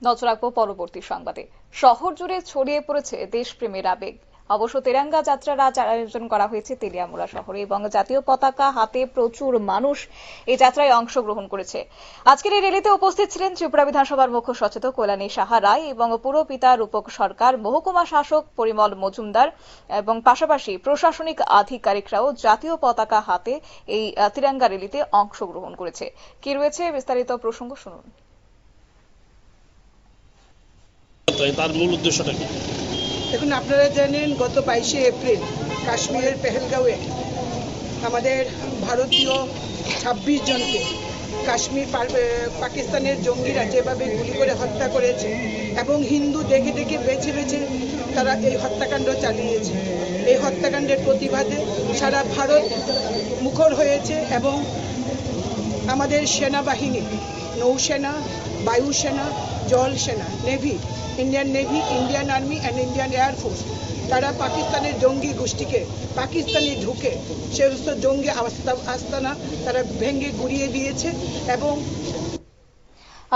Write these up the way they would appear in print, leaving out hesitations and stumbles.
নজর রাখবো পরবর্তী সংবাদে। শহর জুড়ে ছড়িয়ে পড়েছে দেশপ্রেমের আবেগ। অবশ্য তেরাঙ্গা যাত্রার আজ আয়োজন করা হয়েছে তেলিয়ামুড়া শহরে এবং জাতীয় পতাকা হাতে প্রচুর মানুষ এই যাত্রায় অংশগ্রহণ করেছে। আজকের এই র্যালিতে উপস্থিত ছিলেন ত্রিপুরা বিধানসভার মুখ্য সচেতক কল্যাণী সাহা রায় এবং পুরপিতা রূপক সরকার, মহকুমা শাসক পরিমল মজুমদার এবং পাশাপাশি প্রশাসনিক আধিকারিকরাও জাতীয় পতাকা হাতে এই তিরঙ্গা র্যালিতে অংশগ্রহণ করেছে। কি রয়েছে বিস্তারিত প্রসঙ্গ শুনুন। তার মূল উদ্দেশ্যটা কি? দেখুন, আপনারা জানেন গত 22শে এপ্রিল কাশ্মীরের পেহেলগাঁওয়ে আমাদের ভারতীয় 26 জনকে পাকিস্তানের জঙ্গিরা যেভাবে গুলি করে হত্যা করেছে এবং হিন্দু দেখে দেখে বেছে বেছে তারা এই হত্যাকাণ্ড চালিয়েছে। এই হত্যাকাণ্ডের প্রতিবাদে সারা ভারত মুখর হয়েছে এবং আমাদের সেনাবাহিনী, নৌসেনা, বায়ুসেনা, জল সেনা, navy, Indian navy, Indian army and Indian air force তারা পাকিস্তানের জঙ্গি গোষ্ঠীকে পাকিস্তানে ঢুকে সমস্ত জঙ্গি আস্তানা তারা ভেঙে গুড়িয়ে দিয়েছে। এবং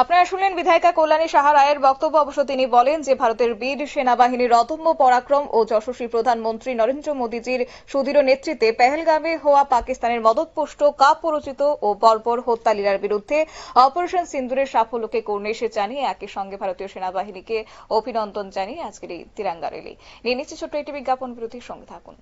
আপনারা শুনলেন বিধায়িকা কল্যাণী সাহা রায়ের বক্তব্য। অবশ্য তিনি বলেন যে ভারতের বীর সেনাবাহিনীর অদম্য পরাক্রম ও যশস্বী প্রধানমন্ত্রী নরেন্দ্র মোদীজির সুদৃঢ় নেতৃত্বে পেহেলগামে হওয়া পাকিস্তানের মদতপুষ্ট কাপুরুচিত ও বর্বর হত্যালীলার বিরুদ্ধে অপারেশন সিন্দুরের সাফল্যকে কর্নিশ জানিয়ে একই সঙ্গে ভারতীয় সেনাবাহিনীকে অভিনন্দন জানিয়ে আজকের এই তিরঙ্গা র্যালি। নিয়ে নিচ্ছে ছোট্ট একটি বিজ্ঞাপন বিরতির সঙ্গে থাকুন।